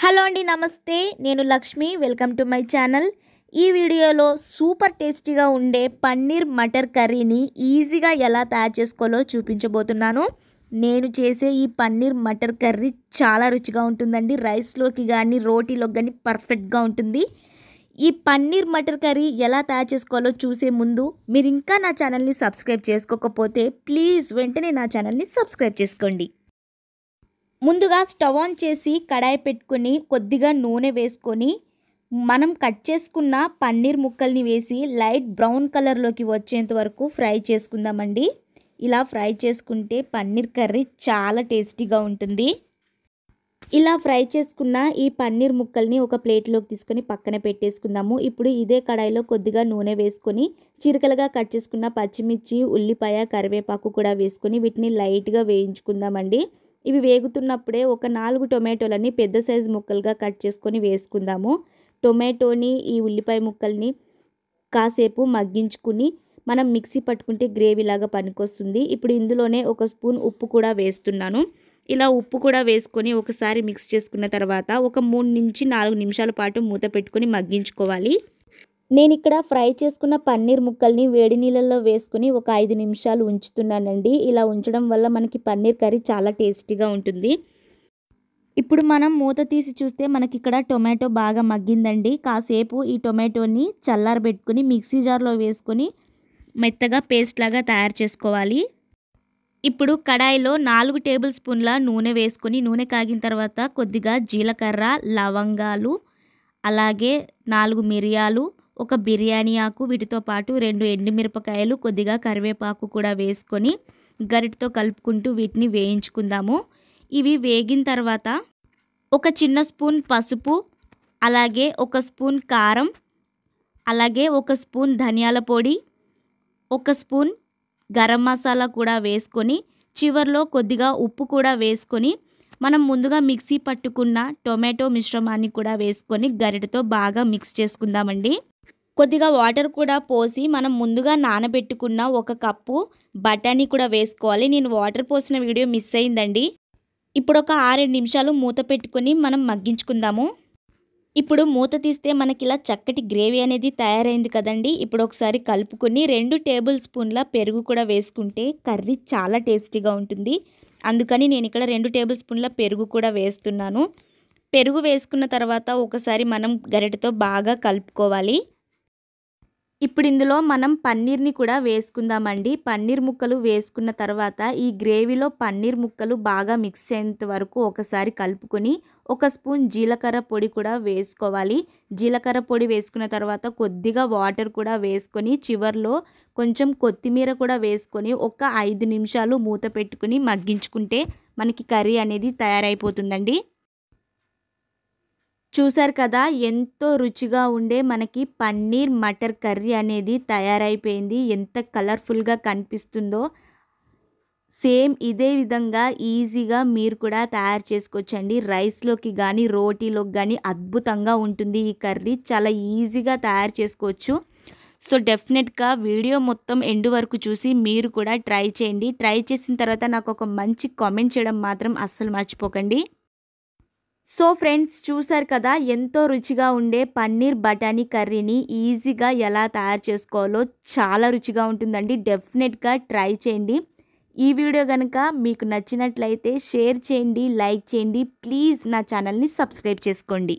Hello అండి, నమస్తే. నేను Lakshmi. Welcome to my channel. ఈ వీడియోలో సూపర్ టేస్టీగా ఉండే పన్నీర్ మటర్ కర్రీని ఈజీగా ఎలా తయారు చేసుకోవాలో చూపించబోతున్నాను. నేను చేసే ఈ పన్నీర్ మటర్ కర్రీ చాలా రుచిగా ఉంటుందండి. రైస్లోకి కానీ రోటీలోకి కానీ పర్ఫెక్ట్గా ఉంటుంది. ఈ పన్నీర్ మటర్ కర్రీ ఎలా తయారు చేసుకోవాలో చూసే ముందు మీరు ఇంకా నా ఛానల్ని సబ్స్క్రైబ్ చేసుకోకపోతే ప్లీజ్ వెంటనే నా ఛానల్ని సబ్స్క్రైబ్ చేసుకోండి. ముందుగా స్టవ్ ఆన్ చేసి కడాయి పెట్టుకొని కొద్దిగా నూనె వేసుకొని మనం కట్ చేసుకున్న పన్నీర్ ముక్కల్ని వేసి లైట్ బ్రౌన్ కలర్లోకి వచ్చేంత వరకు ఫ్రై చేసుకుందామండి. ఇలా ఫ్రై చేసుకుంటే పన్నీర్ కర్రీ చాలా టేస్టీగా ఉంటుంది. ఇలా ఫ్రై చేసుకున్న ఈ పన్నీర్ ముక్కల్ని ఒక ప్లేట్లోకి తీసుకొని పక్కన పెట్టేసుకుందాము. ఇప్పుడు ఇదే కడాయిలో కొద్దిగా నూనె వేసుకొని చిరకలుగా కట్ చేసుకున్న పచ్చిమిర్చి, ఉల్లిపాయ, కరివేపాకు కూడా వేసుకొని వీటిని లైట్గా వేయించుకుందామండి. ఇవి వేగుతున్నప్పుడే ఒక 4 టొమాటోలని పెద్ద సైజు ముక్కలుగా కట్ చేసుకొని వేసుకుందాము. టొమాటోని, ఈ ఉల్లిపాయ ముక్కల్ని కాసేపు మగ్గించుకుని మనం మిక్సీ పట్టుకుంటే గ్రేవీలాగా పనికొస్తుంది. ఇప్పుడు ఇందులోనే ఒక స్పూన్ ఉప్పు కూడా వేస్తున్నాను. ఇలా ఉప్పు కూడా వేసుకొని ఒకసారి మిక్స్ చేసుకున్న తర్వాత ఒక 3 నుంచి 4 నిమిషాల పాటు మూత పెట్టుకొని మగ్గించుకోవాలి. నేను ఇక్కడ ఫ్రై చేసుకున్న పన్నీర్ ముక్కల్ని వేడి నీళ్ళల్లో వేసుకొని ఒక 5 నిమిషాలు ఉంచుతున్నానండి. ఇలా ఉంచడం వల్ల మనకి పన్నీర్ కర్రీ చాలా టేస్టీగా ఉంటుంది. ఇప్పుడు మనం మూత తీసి చూస్తే మనకి ఇక్కడ టొమాటో బాగా మగ్గిందండి. కాసేపు ఈ టొమాటోని చల్లారబెట్టుకొని మిక్సీ జార్లో వేసుకొని మెత్తగా పేస్ట్ లాగా తయారు చేసుకోవాలి. ఇప్పుడు కడాయిలో 4 టేబుల్ స్పూన్ల నూనె వేసుకొని నూనె కాగిన తర్వాత కొద్దిగా జీలకర్ర, లవంగాలు, అలాగే 4 మిరియాలు, ఒక బిర్యానీ ఆకు, వీటితో పాటు 2 ఎండుమిరపకాయలు, కొద్దిగా కరివేపాకు కూడా వేసుకొని గరిటతో కలుపుకుంటూ వీటిని వేయించుకుందాము. ఇవి వేగిన తర్వాత ఒక చిన్న స్పూన్ పసుపు, అలాగే ఒక స్పూన్ కారం, అలాగే ఒక స్పూన్ ధనియాల పొడి, ఒక స్పూన్ గరం మసాలా కూడా వేసుకొని చివర్లో కొద్దిగా ఉప్పు కూడా వేసుకొని మనం ముందుగా మిక్సీ పట్టుకున్న టొమాటో మిశ్రమాన్ని కూడా వేసుకొని గరిటతో బాగా మిక్స్ చేసుకుందామండి. కొద్దిగా వాటర్ కూడా పోసి మనం ముందుగా నానబెట్టుకున్న 1 కప్పు బఠానీ కూడా వేసుకోవాలి. నేను వాటర్ పోసిన వీడియో మిస్ అయిందండి. ఇప్పుడు ఒక 6-7 నిమిషాలు మూత పెట్టుకొని మనం మగ్గించుకుందాము. ఇప్పుడు మూత తీస్తే మనకి ఇలా చక్కటి గ్రేవీ అనేది తయారైంది కదండి. ఇప్పుడు ఒకసారి కలుపుకొని 2 టేబుల్ స్పూన్ల పెరుగు కూడా వేసుకుంటే కర్రీ చాలా టేస్టీగా ఉంటుంది. అందుకని నేను ఇక్కడ 2 టేబుల్ స్పూన్ల పెరుగు కూడా వేస్తున్నాను. పెరుగు వేసుకున్న తర్వాత ఒకసారి మనం గరిటెతో బాగా కలుపుకోవాలి. ఇప్పుడు ఇందులో మనం పన్నీర్ని కూడా వేసుకుందామండి. పన్నీర్ ముక్కలు వేసుకున్న తర్వాత ఈ గ్రేవీలో పన్నీర్ ముక్కలు బాగా మిక్స్ అయ్యేంత వరకు ఒకసారి కలుపుకొని 1 స్పూన్ జీలకర్ర పొడి కూడా వేసుకోవాలి. జీలకర్ర పొడి వేసుకున్న తర్వాత కొద్దిగా వాటర్ కూడా వేసుకొని చివర్లో కొంచెం కొత్తిమీర కూడా వేసుకొని ఒక 5 నిమిషాలు మూత పెట్టుకుని మగ్గించుకుంటే మనకి కర్రీ అనేది తయారైపోతుందండి. చూసారు కదా, ఎంతో రుచిగా ఉండే మనకి పన్నీర్ మటర్ కర్రీ అనేది తయారైపోయింది. ఎంత కలర్ఫుల్గా కనిపిస్తుందో సేమ్ ఇదే విధంగా ఈజీగా మీరు కూడా తయారు చేసుకోవచ్చండి. రైస్లోకి కానీ రోటీలోకి కానీ అద్భుతంగా ఉంటుంది ఈ కర్రీ. చాలా ఈజీగా తయారు చేసుకోవచ్చు. సో డెఫినెట్గా వీడియో మొత్తం ఎండ్ వరకు చూసి మీరు కూడా ట్రై చేయండి. ట్రై చేసిన తర్వాత నాకు ఒక మంచి కామెంట్ చేయడం మాత్రం అస్సలు మర్చిపోకండి. సో ఫ్రెండ్స్, చూసారు కదా, ఎంతో రుచిగా ఉండే పన్నీర్ బఠానీ కర్రీని ఈజీగా ఎలా తయారు చేసుకోవాలో చాలా రుచిగా ఉంటుందండి. డెఫినెట్గా ట్రై చేయండి. ఈ వీడియో కనుక మీకు నచ్చినట్లయితే షేర్ చేయండి, లైక్ చేయండి. ప్లీజ్ నా ఛానల్ని సబ్స్క్రైబ్ చేసుకోండి.